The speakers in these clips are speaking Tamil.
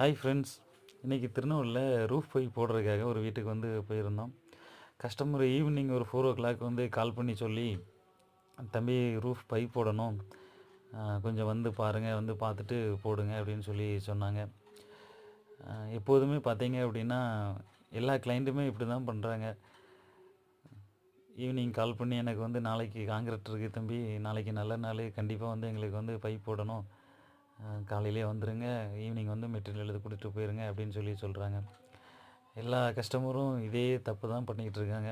ஹாய் ஃப்ரெண்ட்ஸ், இன்றைக்கி திருநெல்வேலியில் ரூஃப் பைப் போடுறதுக்காக ஒரு வீட்டுக்கு வந்து போயிருந்தோம். கஸ்டமர் ஈவினிங் ஒரு 4 o'clock வந்து கால் பண்ணி சொல்லி, தம்பி ரூஃப் பைப் போடணும், கொஞ்சம் வந்து பாருங்கள், வந்து பார்த்துட்டு போடுங்க அப்படின்னு சொல்லி சொன்னாங்க. எப்போதுமே பார்த்தீங்க அப்படின்னா எல்லா கிளைண்ட்டுமே இப்படி தான் பண்ணுறாங்க. ஈவினிங் கால் பண்ணி எனக்கு வந்து நாளைக்கு காங்கிரீட் இருக்குது தம்பி, நாளைக்கு நல்ல நாள், கண்டிப்பாக வந்து எங்களுக்கு வந்து பைப் போடணும், காலையிலே வந்துடுங்க, ஈவினிங் வந்து மெட்டீரியல் எடுத்து கொடுத்துட்டு போயிருங்க அப்படின்னு சொல்லி சொல்கிறாங்க. எல்லா கஸ்டமரும் இதே தப்பு தான் பண்ணிக்கிட்டு இருக்காங்க.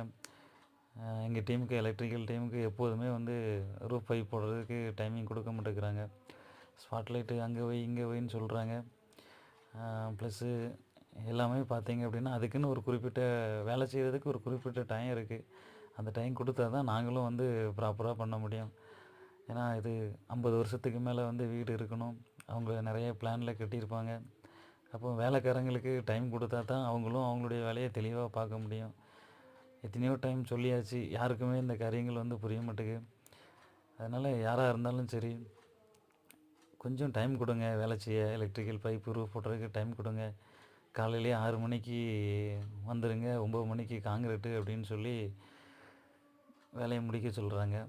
எங்கள் டீமுக்கு, எலக்ட்ரிக்கல் டீமுக்கு எப்போதுமே வந்து ரூஃப் பைப் போடுறதுக்கு டைமிங் கொடுக்க மாட்டேங்கிறாங்க. ஸ்பாட்லைட்டு அங்கே வை இங்கே வைன்னு சொல்கிறாங்க. ப்ளஸ்ஸு எல்லாமே பார்த்தீங்க அப்படின்னா அதுக்குன்னு ஒரு குறிப்பிட்ட வேலை செய்கிறதுக்கு ஒரு குறிப்பிட்ட டைம் இருக்குது. அந்த டைம் கொடுத்தா தான் நாங்களும் வந்து ப்ராப்பராக பண்ண முடியும். ஏன்னா இது 50 வருஷத்துக்கு மேலே வந்து வீடு இருக்கணும், அவங்க நிறைய பிளானில் கட்டியிருப்பாங்க. அப்போ வேலைக்காரங்களுக்கு டைம் கொடுத்தா தான் அவங்களும் அவங்களுடைய வேலையை தெளிவாக பார்க்க முடியும். எத்தனையோ டைம் சொல்லியாச்சு, யாருக்குமே இந்த காரியங்கள் வந்து புரிய மாட்டேங்குது. அதனால் யாராக இருந்தாலும் சரி, கொஞ்சம் டைம் கொடுங்க வேலை செய்ய. எலக்ட்ரிக்கல் பைப்பு ரூஃப் போடுறதுக்கு டைம் கொடுங்க. காலையிலே 6 மணிக்கு வந்துடுங்க, 9 மணிக்கு காங்கிரீட்டு அப்படின்னு சொல்லி வேலையை முடிக்க சொல்கிறாங்க.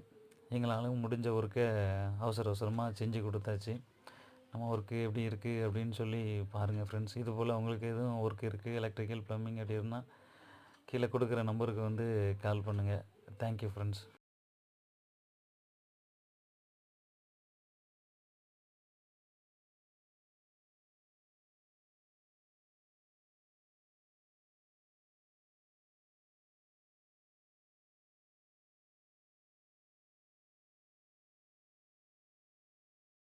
எங்களாலும் முடிஞ்ச ஒர்க்கை அவசர அவசரமாக செஞ்சு கொடுத்தாச்சு. நம்ம ஒர்க்கு எப்படி இருக்குது அப்படின்னு சொல்லி பாருங்கள் ஃப்ரெண்ட்ஸ். இதுபோல் உங்களுக்கு எதுவும் ஒர்க் இருக்குது, எலக்ட்ரிக்கல் ப்ளம்பிங் அப்படி இருந்தால் கீழே கொடுக்குற நம்பருக்கு வந்து கால் பண்ணுங்கள். Thank you friends.